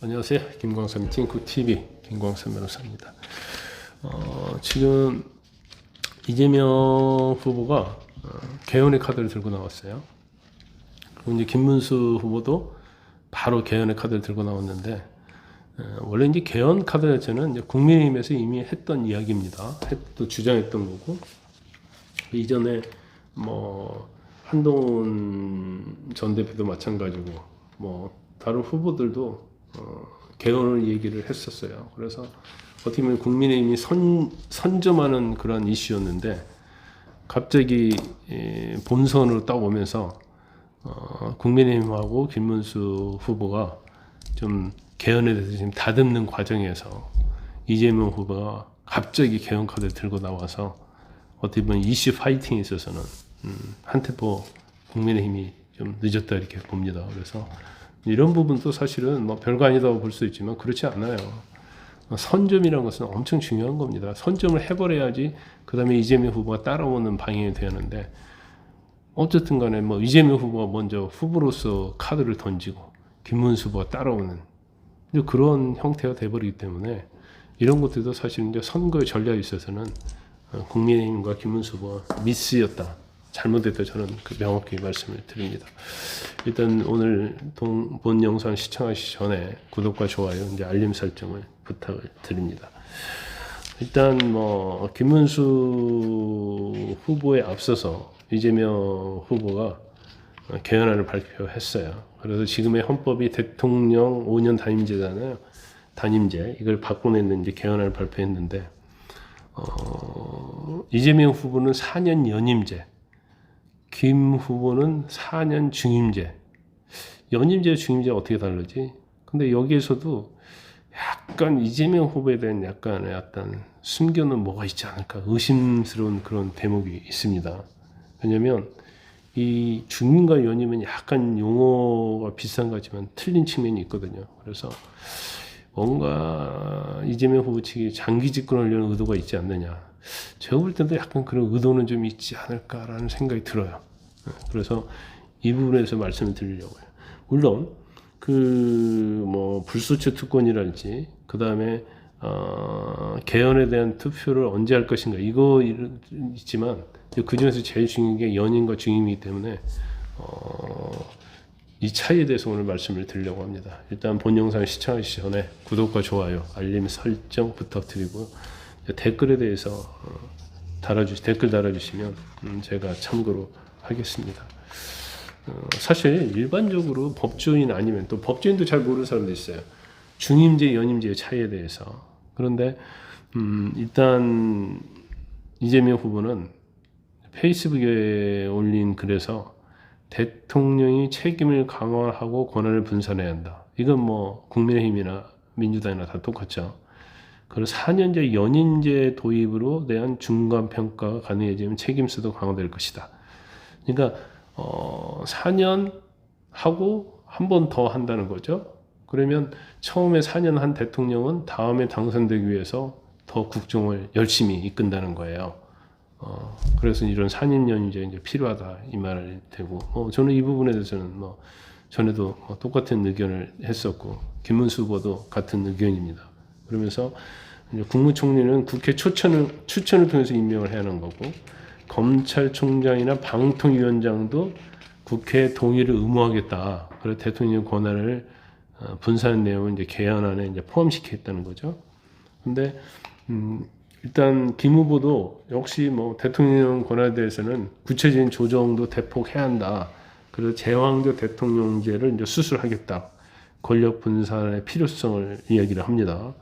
안녕하세요. 김광삼 띵크TV 김광삼 변호사입니다. 지금 이재명 후보가 개헌의 카드를 들고 나왔어요. 그리고 이제 김문수 후보도 바로 개헌의 카드를 들고 나왔는데, 원래 이제 개헌 카드 자체는 이제 국민의힘에서 이미 했던 이야기입니다. 또 주장했던 거고, 이전에 뭐 한동훈 전 대표도 마찬가지고, 뭐 다른 후보들도 개헌을 얘기를 했었어요. 그래서 어떻게 보면 국민의힘이 선점하는 그런 이슈였는데, 갑자기 본선으로 딱 오면서 국민의힘하고 김문수 후보가 좀 개헌에 대해서 지금 다듬는 과정에서 이재명 후보가 갑자기 개헌 카드를 들고 나와서 어떻게 보면 이슈 파이팅에 있어서는 한 템포 국민의힘이 좀 늦었다 이렇게 봅니다. 그래서 이런 부분도 사실은 뭐 별거 아니다고 볼 수 있지만 그렇지 않아요. 선점이라는 것은 엄청 중요한 겁니다. 선점을 해버려야지 그 다음에 이재명 후보가 따라오는 방향이 되는데, 어쨌든 간에 뭐 이재명 후보가 먼저 후보로서 카드를 던지고 김문수 후보가 따라오는 그런 형태가 돼버리기 때문에, 이런 것들도 사실 이제 선거의 전략에 있어서는 국민의힘과 김문수 후보가 미스였다, 잘못됐다, 저는 명확히 말씀을 드립니다. 일단 오늘 본 영상 시청하시기 전에 구독과 좋아요, 이제 알림 설정을 부탁을 드립니다. 일단 뭐 김문수 후보에 앞서서 이재명 후보가 개헌안을 발표했어요. 그래서 지금의 헌법이 대통령 5년 단임제잖아요. 단임제, 이걸 바꿔내는 이제 개헌안을 발표했는데, 이재명 후보는 4년 연임제, 김 후보는 4년 중임제. 연임제, 중임제 어떻게 다르지? 근데 여기에서도 약간 이재명 후보에 대한 약간의 어떤 숨겨놓은 뭐가 있지 않을까 의심스러운 그런 대목이 있습니다. 왜냐면 이 중임과 연임은 약간 용어가 비슷한 것 같지만 틀린 측면이 있거든요. 그래서 뭔가 이재명 후보 측이 장기 집권하려는 의도가 있지 않느냐, 제가 볼 때도 약간 그런 의도는 좀 있지 않을까라는 생각이 들어요. 그래서 이 부분에서 말씀을 드리려고요. 물론 뭐 불소추 특권이랄지, 그 다음에 개헌에 대한 투표를 언제 할 것인가, 이거 있지만 그 중에서 제일 중요한 게 연임과 중임이기 때문에 이 차이에 대해서 오늘 말씀을 드리려고 합니다. 일단 본 영상을 시청하시기 전에 구독과 좋아요, 알림 설정 부탁드리고요. 댓글에 대해서 댓글 달아주시면 제가 참고로 하겠습니다. 사실 일반적으로 법조인 아니면 또 법조인도 잘 모르는 사람도 있어요. 중임제, 연임제의 차이에 대해서. 그런데 일단 이재명 후보는 페이스북에 올린 글에서 대통령이 책임을 강화하고 권한을 분산해야 한다. 이건 뭐 국민의힘이나 민주당이나 다 똑같죠. 그리고 4년제 연임제 도입으로 대한 중간평가가 가능해지면 책임수도 강화될 것이다. 그러니까 4년 하고 한 번 더 한다는 거죠. 그러면 처음에 4년 한 대통령은 다음에 당선되기 위해서 더 국정을 열심히 이끈다는 거예요. 그래서 이런 4년 연임제 이제 필요하다, 이 말이 되고, 저는 이 부분에 대해서는 뭐 전에도 똑같은 의견을 했었고, 김문수 후보도 같은 의견입니다. 그러면서 이제 국무총리는 국회 추천을 통해서 임명을 해야 하는 거고, 검찰총장이나 방통위원장도 국회 동의를 의무하겠다. 그래서 대통령 권한을 분산한 내용을 이제 개헌안에 이제 포함시켰다는 거죠. 근데 일단 김 후보도 역시 뭐 대통령 권한에 대해서는 구체적인 조정도 대폭 해야 한다. 그래서 제왕적 대통령제를 이제 수술하겠다. 권력 분산의 필요성을 이야기를 합니다.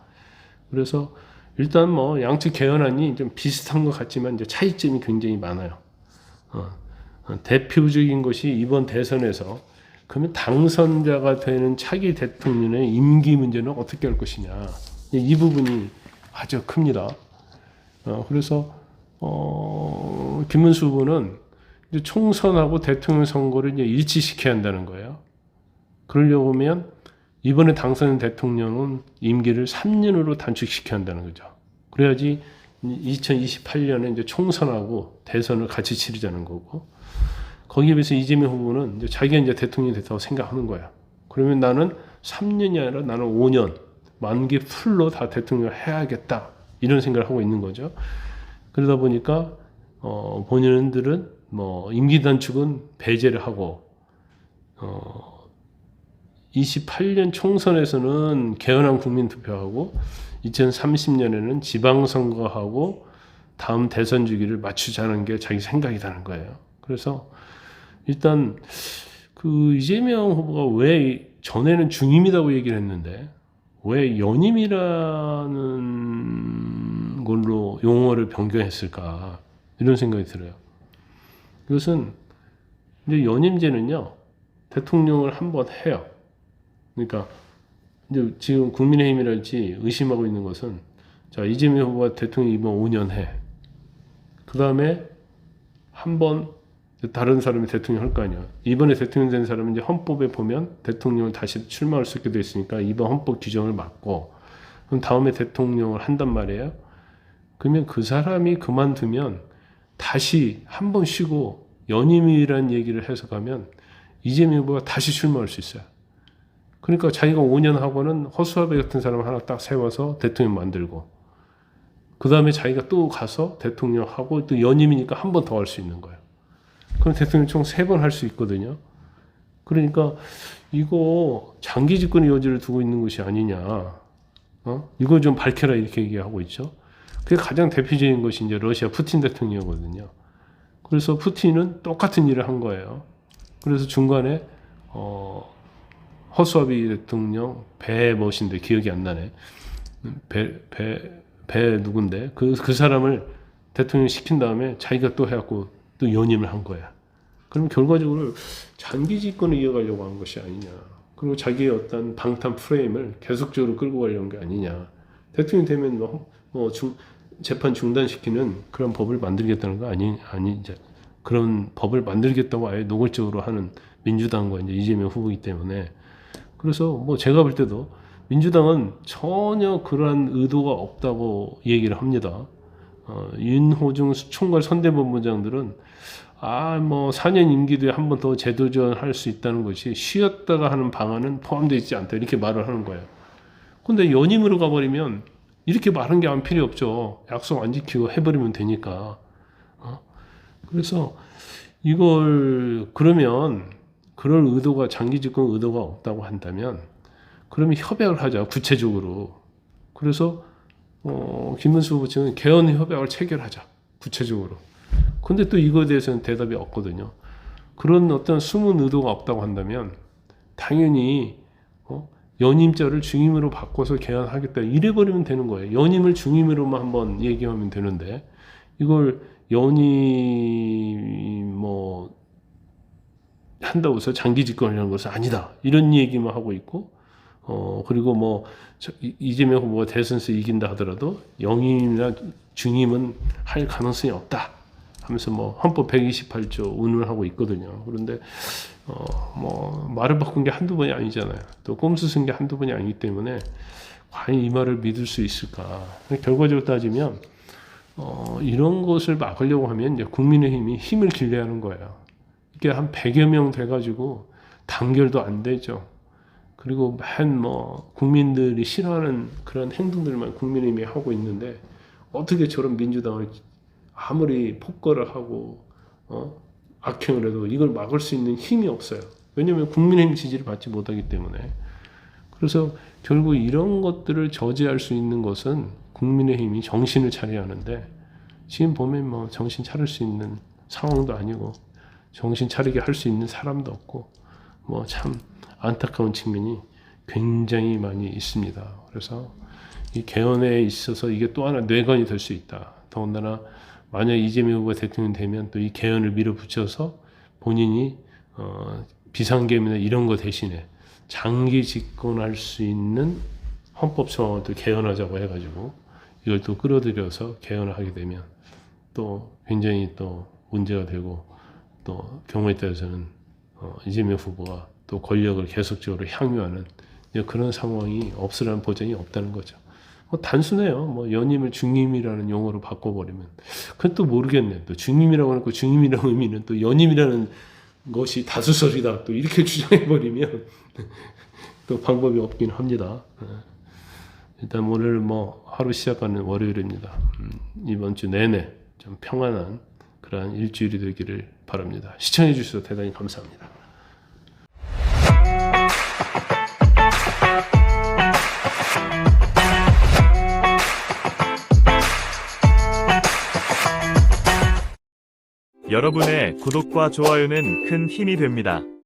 그래서 일단 뭐 양측 개헌안이 좀 비슷한 것 같지만 이제 차이점이 굉장히 많아요. 대표적인 것이 이번 대선에서 그러면 당선자가 되는 차기 대통령의 임기 문제는 어떻게 할 것이냐, 이 부분이 아주 큽니다. 그래서 김문수 후보는 이제 총선하고 대통령 선거를 이제 일치시켜야 한다는 거예요. 그러려고 하면 이번에 당선된 대통령은 임기를 3년으로 단축시켜야 한다는 거죠. 그래야지 2028년에 이제 총선하고 대선을 같이 치르자는 거고, 거기에 비해서 이재명 후보는 이제 자기가 이제 대통령이 됐다고 생각하는 거야. 그러면 나는 3년이 아니라 나는 5년 만기 풀로 다 대통령을 해야겠다 이런 생각을 하고 있는 거죠. 그러다 보니까 본인들은 뭐 임기 단축은 배제를 하고 28년 총선에서는 개헌안 국민 투표하고 2030년에는 지방선거하고 다음 대선 주기를 맞추자는 게 자기 생각이라는 거예요. 그래서 일단 그 이재명 후보가 왜 전에는 중임이라고 얘기를 했는데 왜 연임이라는 걸로 용어를 변경했을까 이런 생각이 들어요. 이것은 이제 연임제는요 대통령을 한번 해요. 그러니까 이제 지금 국민의힘이랄지 의심하고 있는 것은 자 이재명 후보가 대통령 이번 5년 해. 그 다음에 한번 다른 사람이 대통령 할 거 아니야. 이번에 대통령 된 사람은 이제 헌법에 보면 대통령을 다시 출마할 수 있게 돼 있으니까 이번 헌법 규정을 맞고 그럼 다음에 대통령을 한단 말이에요. 그러면 그 사람이 그만두면 다시 한 번 쉬고 연임이라는 얘기를 해석하면 이재명 후보가 다시 출마할 수 있어요. 그러니까 자기가 5년 하고는 허수아비 같은 사람 하나 딱 세워서 대통령 만들고 그 다음에 자기가 또 가서 대통령 하고 또 연임이니까 한 번 더 할 수 있는 거예요. 그럼 대통령 총 3번 할 수 있거든요. 그러니까 이거 장기 집권의 여지를 두고 있는 것이 아니냐. 이거 좀 밝혀라 이렇게 얘기하고 있죠. 그게 가장 대표적인 것이 이제 러시아 푸틴 대통령이거든요. 그래서 푸틴은 똑같은 일을 한 거예요. 그래서 중간에 허수아비 대통령 배 멋인데 기억이 안 나네. 배 누군데 그 사람을 대통령 시킨 다음에 자기가 또 해갖고 또 연임을 한 거야. 그럼 결과적으로 장기 집권을 이어가려고 한 것이 아니냐. 그리고 자기의 어떤 방탄 프레임을 계속적으로 끌고 가려는 게 아니냐. 대통령 되면 재판 중단시키는 그런 법을 만들겠다는 거 이제 그런 법을 만들겠다고 아예 노골적으로 하는 민주당과 이제 이재명 후보이기 때문에 그래서 뭐 제가 볼 때도 민주당은 전혀 그러한 의도가 없다고 얘기를 합니다. 윤호중 총괄 선대본부장들은 뭐 4년 임기도에 한 번 더 재도전할 수 있다는 것이 쉬었다가 하는 방안은 포함되어 있지 않다 이렇게 말을 하는 거예요. 근데 연임으로 가버리면 이렇게 말한 게 안 필요 없죠. 약속 안 지키고 해버리면 되니까. 그래서 이걸 그러면 그럴 의도가 장기 집권 의도가 없다고 한다면 그러면 협약을 하자 구체적으로. 그래서 김문수 후보 측은 개헌 협약을 체결하자 구체적으로. 근데 또 이거에 대해서는 대답이 없거든요. 그런 어떤 숨은 의도가 없다고 한다면 당연히 연임자를 중임으로 바꿔서 개헌하겠다 이래버리면 되는 거예요. 연임을 중임으로만 한번 얘기하면 되는데 이걸 연임 뭐 한다고 해서 장기 집권이라는 것은 아니다 이런 얘기만 하고 있고 그리고 뭐 이재명 후보가 대선에서 이긴다 하더라도 영임이나 중임은 할 가능성이 없다 하면서 뭐 헌법 128조 운운을 하고 있거든요. 그런데 뭐 말을 바꾼 게 한두 번이 아니잖아요. 또 꼼수 쓴 게 한두 번이 아니기 때문에 과연 이 말을 믿을 수 있을까? 결과적으로 따지면 이런 것을 막으려고 하면 이제 국민의힘이 힘을 길러야 하는 거예요. 이게 한 100여 명 돼가지고 단결도 안 되죠. 그리고 뭐 국민들이 싫어하는 그런 행동들만 국민의힘이 하고 있는데 어떻게 저런 민주당을 아무리 폭거를 하고 악행을 해도 이걸 막을 수 있는 힘이 없어요. 왜냐하면 국민의힘 지지를 받지 못하기 때문에. 그래서 결국 이런 것들을 저지할 수 있는 것은 국민의힘이 정신을 차려야 하는데 지금 보면 뭐 정신 차릴 수 있는 상황도 아니고 정신 차리게 할 수 있는 사람도 없고 뭐 참 안타까운 측면이 굉장히 많이 있습니다. 그래서 이 개헌에 있어서 이게 또 하나 뇌관이 될 수 있다. 더군다나 만약 이재명 후보가 대통령 되면 또 이 개헌을 밀어붙여서 본인이 비상계엄이나 이런 거 대신에 장기 집권할 수 있는 헌법 소원을 또 개헌하자고 해가지고 이걸 또 끌어들여서 개헌을 하게 되면 또 굉장히 또 문제가 되고 또 경우에 따라서는 이재명 후보가 또 권력을 계속적으로 향유하는 그런 상황이 없으라는 보장이 없다는 거죠. 단순해요. 뭐 연임을 중임이라는 용어로 바꿔버리면 그건 또 모르겠네. 또 중임이라고 하고 중임이라는 의미는 또 연임이라는 것이 다수설이다. 또 이렇게 주장해버리면 또 방법이 없긴 합니다. 일단 오늘 뭐 하루 시작하는 월요일입니다. 이번 주 내내 좀 평안한 그러한 일주일이 되기를 바랍니다. 시청해 주셔서 대단히 감사합니다. 여러분의 구독과 좋아요는 큰 힘이 됩니다.